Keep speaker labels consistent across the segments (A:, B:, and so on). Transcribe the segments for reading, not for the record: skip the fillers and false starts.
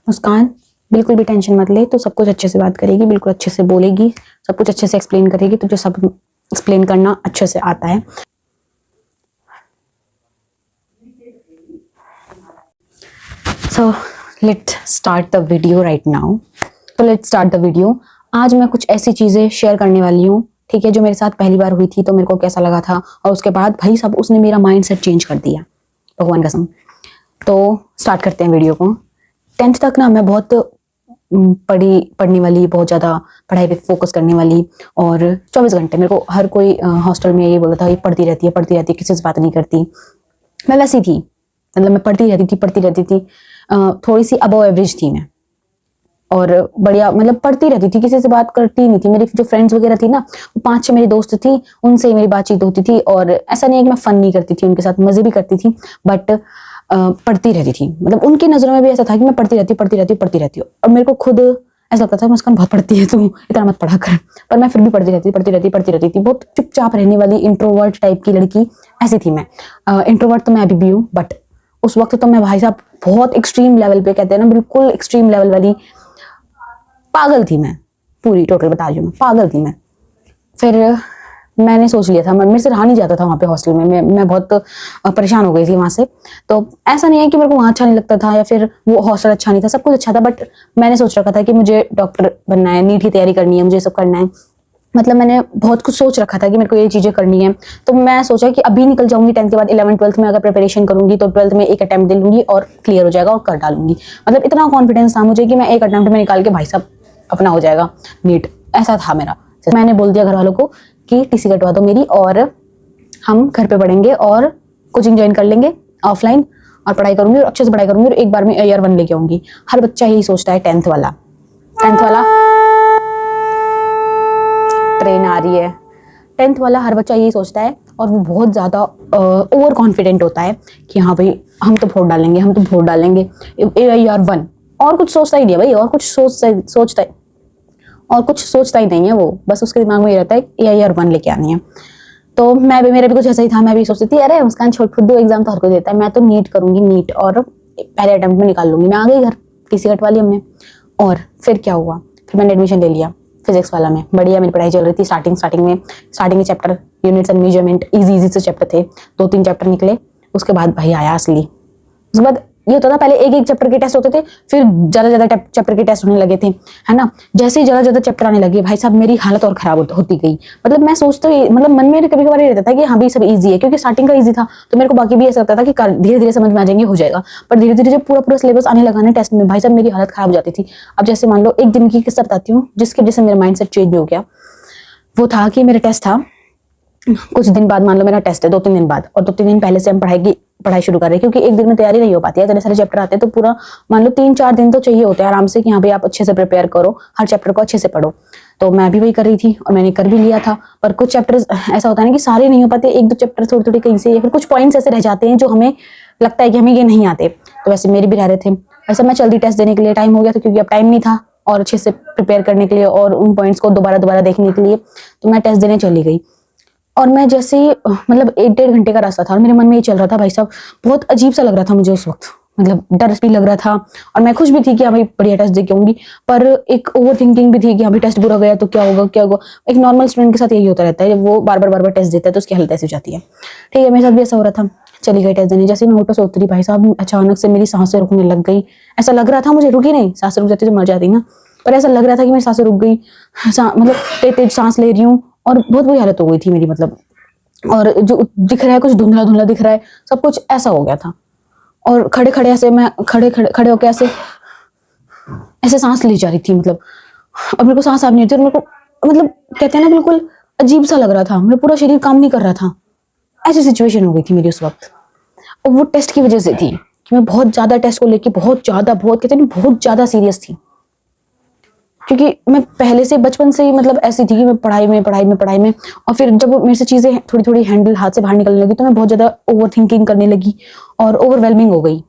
A: मुस्कान बिल्कुल भी टेंशन मत ले, तो सब कुछ अच्छे से बात करेगी, बिल्कुल अच्छे से बोलेगी, सब कुछ अच्छे से एक्सप्लेन करेगी, तुझे सब एक्सप्लेन करना अच्छे से आता है। So let's start the video right now. तो लेट्स स्टार्ट द वीडियो। आज मैं कुछ ऐसी चीजें शेयर करने वाली हूँ, ठीक है, जो मेरे साथ पहली बार हुई थी तो मेरे को कैसा लगा था, और उसके बाद भाई साहब उसने मेरा माइंड सेट चेंज कर दिया, भगवान कसम। तो स्टार्ट करते हैं वीडियो को। 10th तक ना मैं बहुत पढ़ने वाली, बहुत ज़्यादा पढ़ाई पे फोकस करने वाली, और 24 घंटे मेरे को हर कोई हॉस्टल में ये बोलता था, ये पढ़ती रहती है, किसी से बात नहीं करती। मैं वैसी थी, मतलब मैं पढ़ती रहती थी, थोड़ी सी अबव एवरेज थी मैं, और बढ़िया मतलब पढ़ती रहती थी, किसी से बात करती नहीं थी। मेरी जो फ्रेंड्स वगैरह थी ना, 5-6 मेरी दोस्त थी, उनसे मेरी बातचीत होती थी, और ऐसा नहीं है कि मैं फन नहीं करती थी, उनके साथ मजे भी करती थी, बट पढ़ती रहती थी। मतलब उनकी नजरों में भी ऐसा था कि मैं पढ़ती रहती हूँ, और मेरे को खुद ऐसा लगता था मुस्कान बहुत पढ़ती है तू, इतना मत पढ़ा कर। पर मैं फिर भी पढ़ती रहती थी। बहुत चुपचाप रहने वाली इंट्रोवर्ट टाइप की लड़की ऐसी थी मैं। इंट्रोवर्ट तो मैं अभी भी हूँ, बट उस वक्त तो मैं भाई साहब बहुत एक्सट्रीम लेवल पे, कहते हैं ना, बिल्कुल एक्सट्रीम लेवल वाली पागल थी मैं। पूरी टोटल बता रही हूँ, पागल थी मैं। फिर मैंने सोच लिया था, मेरे से रहा नहीं जाता था वहाँ पे हॉस्टल में, मैं बहुत परेशान हो गई थी वहाँ से। तो ऐसा नहीं है कि मेरे को वहाँ अच्छा नहीं लगता था या फिर वो हॉस्टल अच्छा नहीं था, सब कुछ अच्छा था, बट मैंने सोच रखा था कि मुझे डॉक्टर बनना है, नीट की तैयारी करनी है, मुझे सब करना है। मतलब मैंने बहुत कुछ सोच रखा था कि मेरे को ये चीजें करनी है। तो मैं सोचा कि अभी निकल जाऊंगी 10th के बाद, 11th-12th में अगर प्रिपरेशन करूंगी तो 12th में एक अटेम्प्ट दे लूंगी और क्लियर हो जाएगा और कर डालूंगी। मतलब इतना कॉन्फिडेंस था मुझे कि मैं एक अटेम्प्ट में निकाल के भाई साहब अपना हो जाएगा नीट, ऐसा था मेरा। मैंने बोल दिया घर वालों को कि टीसी कटवा दो मेरी, और हम घर पे पढ़ेंगे और कोचिंग ज्वाइन कर लेंगे ऑफलाइन, और पढ़ाई करूंगी और अच्छे से पढ़ाई करूंगी और एक बार में AR 1 लेके आऊंगी। हर बच्चा यही सोचता है, 10th वाला ट्रेन आ रही है, 10th वाला हर बच्चा यही सोचता है, और वो बहुत ज़्यादा ओवर कॉन्फिडेंट होता है कि हाँ भाई हम तो वोट डालेंगे AR 1। और कुछ सोचता ही नहीं है भाई, और कुछ सोचता ही नहीं है वो, बस उसके दिमाग में ये रहता है AR 1 लेके आनी है। तो मेरा भी कुछ ऐसा ही था, मैं भी सोचती थी अरे मुस्कान छोड़, खुद एग्जाम तो हर कोई देता है, मैं तो नीट करूंगी, नीट और पहले अटेम्प्ट में निकाल लूंगी। मैं आ गई घर, टीसी कटवा ली हमने, और फिर क्या हुआ, फिर मैंने एडमिशन ले लिया फिजिक्स वाला में। बढ़िया मेरी पढ़ाई चल रही थी। स्टार्टिंग के chapter units and measurement easy से चैप्टर थे, 2-3 चैप्टर निकले। उसके बाद भाई आया असली। उसके बाद ये होता था, पहले एक चैप्टर के टेस्ट होते थे, फिर ज्यादा चैप्टर के टेस्ट होने लगे थे, है ना। जैसे ही ज्यादा चैप्टर आने लगे भाई साहब, मेरी हालत और खराब होती गई। मतलब मैं सोचते, मतलब मन में कभी कभार ये रहता था कि हाँ भी सब इजी है, क्योंकि स्टार्टिंग का इजी था, तो मेरे को बाकी भी ऐसा लगता था कि धीरे धीरे समझ में आ जाएंगे, हो जाएगा। पर धीरे धीरे जब पूरा सिलेबस आने लगा ना टेस्ट में, भाई साहब मेरी हालत खराब हो जाती थी। अब जैसे मान लो एक दिन की किस्सा बताती हूँ जिसकी वजह से मेरा माइंड सेट चेंज हो गया। वो था कि मेरा टेस्ट था कुछ दिन बाद, मान लो मेरा टेस्ट है 2-3 दिन बाद, और 2-3 दिन पहले से हम पढ़ाई शुरू कर रहे हैं, क्योंकि एक दिन में तैयारी नहीं हो पाती है, इतने सारे चैप्टर आते हैं, तो पूरा मान लो 3-4 दिन तो चाहिए होते हैं आराम से कि हाँ भाई आप अच्छे से प्रिपेयर करो, हर चैप्टर को अच्छे से पढ़ो। तो मैं भी वही कर रही थी और मैंने कर भी लिया था। पर कुछ चैप्टर्स ऐसा होता है ना कि सारे नहीं हो पाते, 1-2 चैप्टर थोड़ी कहीं से, या फिर कुछ पॉइंट्स ऐसे रह जाते हैं जो हमें लगता है कि हमें ये नहीं आते, तो वैसे मेरे भी रह रहे थे। वैसे मैं जल्दी टेस्ट देने के लिए टाइम हो गया था, क्योंकि अब टाइम नहीं था और अच्छे से प्रिपेयर करने के लिए और उन पॉइंट्स को दोबारा देखने के लिए, तो मैं टेस्ट देने चली गई। और मैं जैसे ही मतलब 1-1.5 घंटे का रास्ता था, और मेरे मन में ये चल रहा था भाई साहब, बहुत अजीब सा लग रहा था मुझे उस वक्त, मतलब डर भी लग रहा था, और मैं खुश भी थी कि हाँ भाई बढ़िया टेस्ट दे के आऊंगी। पर एक ओवर थिंकिंग भी थी कि हाँ भाई टेस्ट बुरा गया तो क्या होगा। एक नॉर्मल स्टूडेंट के साथ यही होता रहता है, जब वो बार बार टेस्ट देता है तो उसकी हालत ऐसी हो जाती है। ठीक है, मेरे साथ भी ऐसा हो रहा था। चली गई टेस्ट देने, जैसे मैं ऑटो से उतरी भाई साहब, अचानक से मेरी सांसें रुकने लग गई। ऐसा लग रहा था मुझे, रुकी नहीं, सांसें रुक जाती तो मर जाती ना, पर ऐसा लग रहा था कि मेरी सांसें रुक गई, मतलब तेज सांस ले रही हूँ, और बहुत बुरी हालत हो गई थी मेरी। मतलब और जो दिख रहा है कुछ धुंधला दिख रहा है, सब कुछ ऐसा हो गया था। और खड़े ऐसे मैं खड़े होकर ऐसे सांस ली जा रही थी, मतलब और मेरे को सांस आ नहीं रही थी, और मेरे को मतलब कहते हैं ना बिल्कुल अजीब सा लग रहा था, मेरा पूरा शरीर काम नहीं कर रहा था। ऐसी सिचुएशन हो गई थी मेरी उस वक्त, और वो टेस्ट की वजह से थी कि मैं बहुत ज्यादा टेस्ट को लेके बहुत कहते हैं बहुत ज्यादा सीरियस थी। क्योंकि मैं पहले से बचपन से ही मतलब ऐसी थी कि मैं पढ़ाई में, और फिर जब मेरे से चीजें थोड़ी हैंडल हाथ से बाहर निकलने लगी, तो मैं बहुत ज्यादा ओवर थिंकिंग करने लगी और ओवरवेलमिंग हो गई।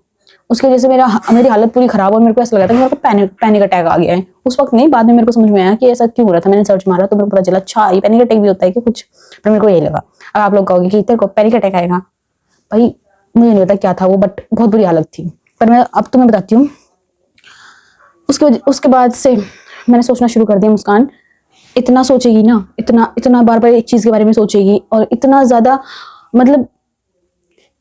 A: उसकी वजह से मेरी हालत पूरी खराब, और मेरे को ऐसा लगा था कि मेरे को पैनिक अटैक आ गया है। उस वक्त नहीं, बाद में मेरे को समझ में आया कि ऐसा क्यों हो रहा था। मैंने सर्च मारा तो मेरे को पता चला, अच्छा ये पैनिक अटैक भी होता है कि कुछ, पर मेरे को यही लगा। अब आप लोग कहोगे कि तेरे को पैनिक अटैक आएगा, भाई मुझे नहीं पता क्या था वो, बट बहुत बुरी हालत थी। पर मैं अब तुम्हें बताती हूँ उसके बाद से मैंने सोचना शुरू कर दिया, मुस्कान इतना सोचेगी ना, इतना इतना बार बार एक चीज के बारे में सोचेगी और इतना ज्यादा, मतलब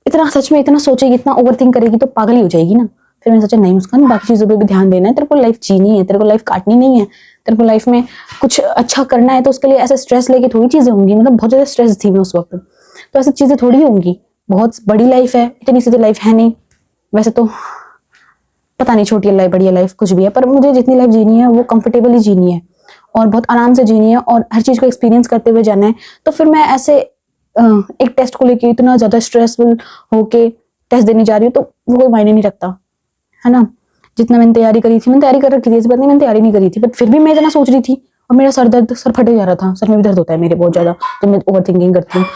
A: इतना सच में इतना सोचेगी, इतना ओवरथिंक करेगी तो पागल ही हो जाएगी ना। फिर मैंने सोचा नहीं मुस्कान, बाकी चीजों पे भी ध्यान देना है, तेरे को लाइफ जीनी है, तेरे को लाइफ काटनी नहीं है, तेरे को लाइफ में कुछ अच्छा करना है, तो उसके लिए ऐसे स्ट्रेस लेके थोड़ी चीजें होंगी। मतलब बहुत ज्यादा स्ट्रेस थी मैं उस वक्त, तो ऐसी चीजें थोड़ी होंगी। बहुत बड़ी लाइफ है, इतनी सीधी लाइफ है नहीं। वैसे तो पता नहीं छोटी लाइफ बड़ी लाइफ कुछ भी है, पर मुझे जितनी लाइफ जीनी है वो कंफर्टेबली जीनी है और बहुत आराम से जीनी है और हर चीज को एक्सपीरियंस करते हुए जाना है। तो फिर मैं ऐसे एक टेस्ट को लेके इतना ज्यादा स्ट्रेसफुल होके टेस्ट देने जा रही हूँ, तो वो कोई मायने नहीं रखता, है ना। जितना मैंने तैयारी करी थी, मैंने तैयारी कर रखी थी, ऐसी बात नहीं मैंने तैयारी नहीं करी थी, बट फिर भी मैं इतना सोच रही थी और मेरा सर फटे जा रहा था। सर में भी दर्द होता है मेरे बहुत ज्यादा जब मैं ओवर थिंकिंग करती हूँ।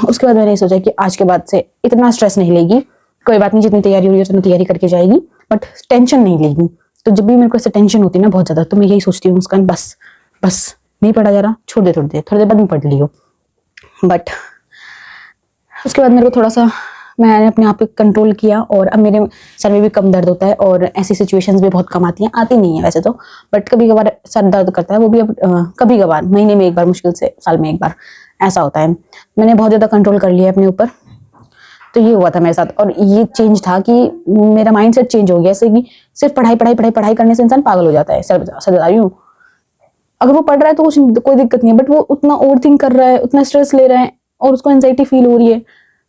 A: उसके बाद मैंने सोचा कि आज के बाद से इतना स्ट्रेस नहीं लेगी, कोई बात नहीं, जितनी तैयारी हो रही है उतनी तैयारी करके जाएगी, बट टेंशन नहीं लेगी। तो जब भी मेरे को ऐसे टेंशन होती है ना बहुत ज्यादा, तो मैं यही सोचती हूँ मुस्कान बस बस नहीं पढ़ा जा रहा, छोड़ दे, थोड़ी देर बाद में पढ़ लियो। बट उसके बाद मेरे को थोड़ा सा मैंने अपने आप पे कंट्रोल किया और अब मेरे सर में भी कम दर्द होता है और ऐसी सिचुएशंस भी बहुत कम आती हैं, आती नहीं है वैसे तो, बट कभी कभार सर दर्द करता है, वो भी अब कभी कभार महीने में एक बार, मुश्किल से साल में एक बार ऐसा होता है। मैंने बहुत ज्यादा कंट्रोल कर लिया अपने ऊपर। तो ये हुआ था मेरे साथ और ये चेंज था कि मेरा माइंड सेट चेंज हो गया, ऐसे कि सिर्फ पढ़ाई पढ़ाई पढ़ाई पढ़ाई करने से इंसान पागल हो जाता है। सर बता रही हूँ, अगर वो पढ़ रहा है तो कोई दिक्कत नहीं है, बट वो उतना ओवर थिंक कर रहा है, उतना स्ट्रेस ले रहा है और उसको एंजाइटी फील हो रही है,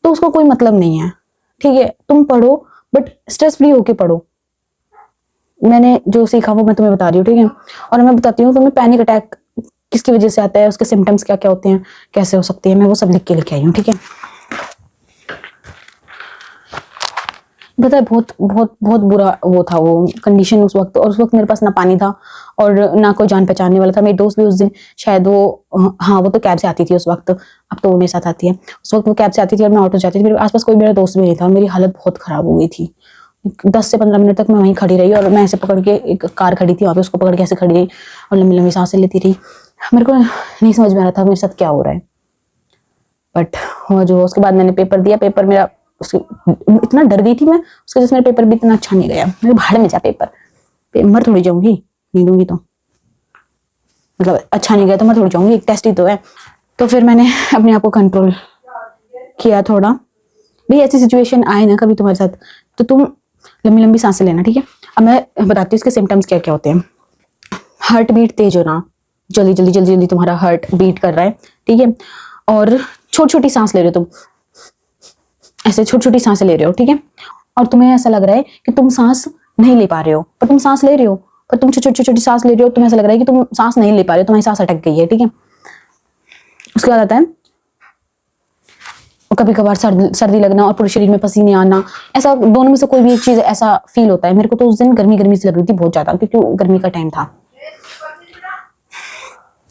A: तो उसको कोई मतलब नहीं है। ठीक है, तुम पढ़ो बट स्ट्रेस फ्री होके पढ़ो। मैंने जो सीखा वो मैं तुम्हें बता रही हूँ, ठीक है। और मैं बताती हूँ तुम्हें पैनिक अटैक किसकी वजह से आता है, उसके सिम्टम्स क्या क्या होते हैं, कैसे हो सकते हैं, मैं वो सब लिख के लेके आई हूँ, ठीक है। पता है बहुत बहुत बहुत बुरा वो था वो कंडीशन उस वक्त, और उस वक्त मेरे पास ना पानी था और ना कोई जान पहचानने वाला था। मेरी दोस्त भी उस दिन शायद वो, हाँ वो तो कैब से आती थी उस वक्त, अब तो वो मेरे साथ आती है। उस वक्त वो कैब से आती थी और मैं ऑटो जाती थी। मेरे आसपास कोई मेरा दोस्त भी नहीं था, मेरी हालत बहुत खराब हो गई थी। 10 से 15 मिनट तक मैं वहीं खड़ी रही और मैं ऐसे पकड़ के, एक कार खड़ी थी वहाँ पे, उसको पकड़ के ऐसे खड़ी रही और लंबी लंबी सांसें लेती रही। मेरे को नहीं समझ में आ रहा था मेरे साथ क्या हो रहा है, बट वो जो उसके बाद मैंने पेपर दिया। पेपर मेरा इतना डर गई थी मैं उसके वजह से मेरा पेपर भी इतना अच्छा नहीं गया। मेरे भाड़ में जा पेपर मर थोड़ी जाऊंगी, नहीं दूंगी तो, मतलब अच्छा नहीं गया तो मैं थोड़ी जाऊंगी, एक टेस्ट ही तो है। तो फिर मैंने अपने आप को कंट्रोल किया थोड़ा। भाई ऐसी सिचुएशन आए ना कभी तुम्हारे साथ तो तुम लंबी लंबी सांसें लेना, ठीक है। अब मैं बताती हूँ इसके सिम्टम्स क्या क्या होते हैं। हार्ट बीट तेज होना, जल्दी जल्दी जल्दी जल्दी तुम्हारा हार्ट बीट कर रहा है, ठीक है। और छोटी छोटी सांस ले रहे हो तुम, ऐसे छोटी छोटी सांसें ले रहे हो, ठीक है। और तुम्हें ऐसा लग रहा है कि तुम सांस नहीं ले पा रहे हो, पर तुम सांस ले रहे हो, पर तुम छोटी छोटी सांस ले रहे हो, तुम्हें ऐसा लग रहा है कि तुम सांस नहीं ले पा रहे हो, तुम्हारी सांस अटक गई है, ठीक है। उसके बाद आता है कभी कभार सर्दी लगना और पूरे शरीर में पसीने आना। ऐसा दोनों में से कोई भी एक चीज ऐसा फील होता है। मेरे को तो उस दिन गर्मी गर्मी से लग रही थी बहुत ज्यादा, क्योंकि गर्मी का टाइम था।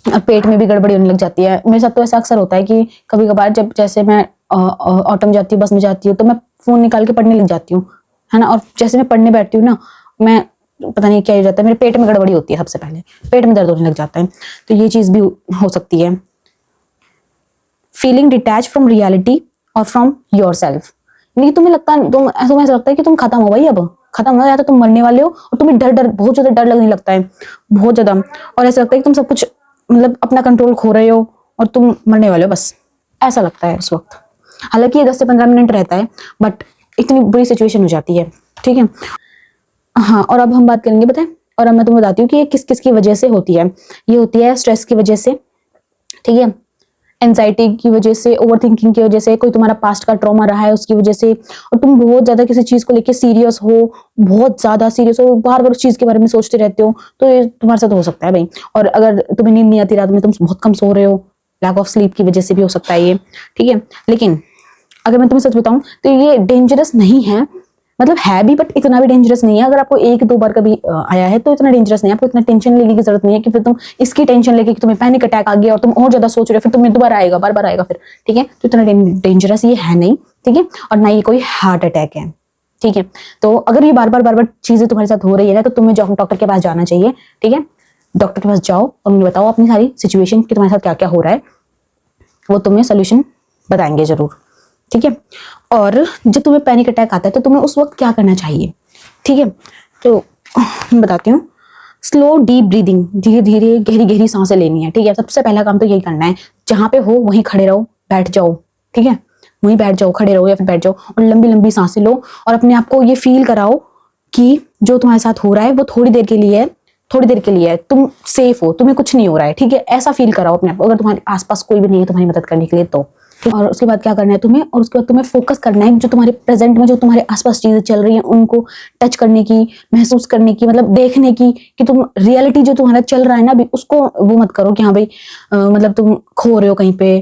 A: और पेट में भी गड़बड़ी होने लग जाती है। मेरे साथ तो ऐसा अक्सर होता है कि कभी कभार जब जैसे मैं ऑटो में जाती हूँ, बस में जाती हूँ, तो मैं फोन निकाल के पढ़ने लग जाती हूँ, है ना। और जैसे मैं पढ़ने बैठती हूँ ना, मैं पता नहीं क्या हो जाता है, मेरे पेट में गड़बड़ी होती है, सबसे पहले पेट में दर्द होने लग जाता है। तो ये चीज भी हो सकती है। फीलिंग डिटैच फ्रॉम रियलिटी और फ्रॉम योर सेल्फ, यानी तुम्हें लगता है, तुम्हें ऐसा लगता है कि तुम खत्म हो भाई, अब खत्म हो, या तो तुम मरने वाले हो और तुम्हें डर डर बहुत ज्यादा डर लगने लगता है, बहुत ज्यादा। और ऐसा लगता है कि तुम सब कुछ, मतलब अपना कंट्रोल खो रहे हो और तुम मरने वाले हो, बस ऐसा लगता है उस वक्त। हालांकि ये 10 से 15 मिनट रहता है, बट इतनी बुरी सिचुएशन हो जाती है, ठीक है। हाँ, और अब हम बात करेंगे, बताए, और अब मैं तुम्हें बताती हूँ कि ये किस किस की वजह से होती है। ये होती है स्ट्रेस की वजह से, ठीक है, एंजाइटी की वजह से, ओवर थिंकिंग की वजह से, कोई तुम्हारा पास्ट का ट्रॉमा रहा है उसकी वजह से, और तुम बहुत ज्यादा किसी चीज को लेके सीरियस हो, बहुत ज्यादा सीरियस हो, बार बार उस चीज के बारे में सोचते रहते हो, तो ये तुम्हारे साथ हो सकता है भाई। और अगर तुम्हें नींद नहीं आती रात में, तुम बहुत कम सो रहे हो, लैक ऑफ स्लीप की वजह से भी हो सकता है ये, ठीक है। लेकिन अगर मैं तुम्हें सच बताऊं तो ये डेंजरस नहीं है, मतलब है भी, बट इतना भी डेंजरस नहीं है। अगर आपको एक दो बार कभी आया है तो इतना डेंजरस नहीं है, आपको इतना टेंशन लेने की जरूरत नहीं है कि फिर तुम इसकी टेंशन लेके कि तुम्हें पैनिक अटैक आ गया और तुम और ज्यादा सोच रहे हो, फिर तुम्हें दोबारा आएगा, बार बार आएगा फिर, ठीक है। तो इतना डेंजरस ये है नहीं, ठीक है, और ना ये कोई हार्ट अटैक है, ठीक है। तो अगर ये बार बार चीजें तुम्हारे साथ हो रही है ना, तो तुम्हें डॉक्टर के पास जाना चाहिए, ठीक है। डॉक्टर के पास जाओ और उन्हें बताओ अपनी सारी सिचुएशन कि तुम्हारे साथ क्या क्या हो रहा है, वो तुम्हें सोल्यूशन बताएंगे जरूर, ठीक है। और जब तुम्हें पैनिक अटैक आता है तो तुम्हें उस वक्त क्या करना चाहिए, ठीक है। तो मैं बताती हूँ। स्लो डीप ब्रीदिंग, धीरे धीरे गहरी गहरी सांसें लेनी है, ठीक है। सबसे पहला काम तो यही करना है, जहां पे हो वहीं खड़े रहो, बैठ जाओ, ठीक है, वहीं बैठ जाओ, खड़े रहो या फिर बैठ जाओ और लंबी लंबी सांसें लो और अपने आप को ये फील कराओ कि जो तुम्हारे साथ हो रहा है वो थोड़ी देर के लिए है, थोड़ी देर के लिए है, तुम सेफ हो, तुम्हें कुछ नहीं हो रहा है, ठीक है। ऐसा फील कराओ अपने आप को, अगर तुम्हारे आसपास कोई भी नहीं है तुम्हारी मदद करने के लिए तो। और उसके बाद क्या करना है तुम्हें, और उसके बाद तुम्हें फोकस करना है जो तुम्हारे प्रेजेंट में जो तुम्हारे आसपास चीजें चल रही हैं उनको टच करने की, महसूस करने की, मतलब देखने की कि तुम रियलिटी जो तुम्हारा चल रहा है ना अभी उसको वो मत करो कि हाँ भाई मतलब तुम खो रहे हो कहीं पे,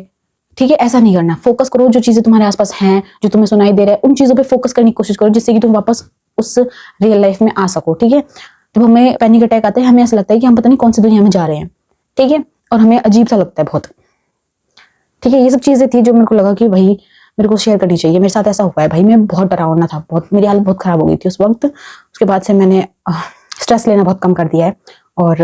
A: ठीक है। ऐसा नहीं करना, फोकस करो जो चीजें तुम्हारे आसपास हैं, जो तुम्हें सुनाई दे रहा है उन चीजों पे फोकस करने की कोशिश करो, जिससे कि तुम वापस उस रियल लाइफ में आ सको, ठीक है। जब हमें पैनिक अटैक आते हैं हमें ऐसा लगता है कि हम पता नहीं कौन सी दुनिया में जा रहे हैं, ठीक है, और हमें अजीब सा लगता है बहुत, ठीक है। ये सब चीजें थी जो मेरे को लगा कि भाई मेरे को शेयर करनी चाहिए। मेरे साथ ऐसा हुआ है भाई, मैं बहुत डरावना था, बहुत मेरी हालत बहुत खराब हो गई थी उस वक्त। उसके बाद से मैंने स्ट्रेस लेना बहुत कम कर दिया है और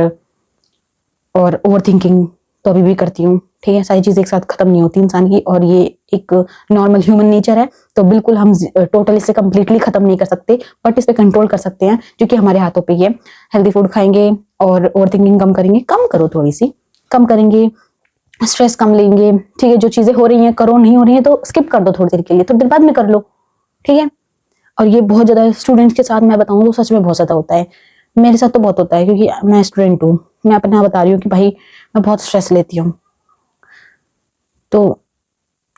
A: ओवर थिंकिंग तो अभी भी करती हूँ, ठीक है। सारी चीजें एक साथ खत्म नहीं होती इंसान की, और ये एक नॉर्मल ह्यूमन नेचर है, तो बिल्कुल हम टोटल इसे कंप्लीटली खत्म नहीं कर सकते, बट इस पे कंट्रोल कर सकते हैं जो कि हमारे हाथों पे ही है। हेल्दी फूड खाएंगे और ओवर थिंकिंग कम करेंगे, कम करो थोड़ी सी, कम करेंगे, स्ट्रेस कम लेंगे, ठीक है। जो चीजें हो रही हैं करो, नहीं हो रही है तो स्किप कर दो थोड़ी देर के लिए, थोड़ी देर बाद में कर लो, ठीक है। और ये बहुत ज्यादा स्टूडेंट्स के साथ मैं बताऊं तो सच में बहुत ज्यादा होता है, मेरे साथ तो बहुत होता है क्योंकि मैं स्टूडेंट हूँ। मैं अपना बता रही हूँ कि भाई मैं बहुत स्ट्रेस लेती हूँ, तो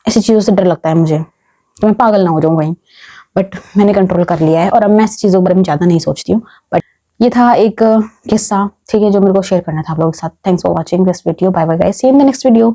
A: ऐसी चीजों से डर लगता है मुझे, तो मैं पागल ना हो जाऊं वहीं, बट मैंने कंट्रोल कर लिया है और अब मैं ऐसी चीजों के बारे में ज्यादा नहीं सोचती हूँ। बट ये था एक किस्सा, ठीक है, जो मेरे को शेयर करना था आप लोगों के साथ। Thanks for watching this video, bye bye guys, see you in the next video.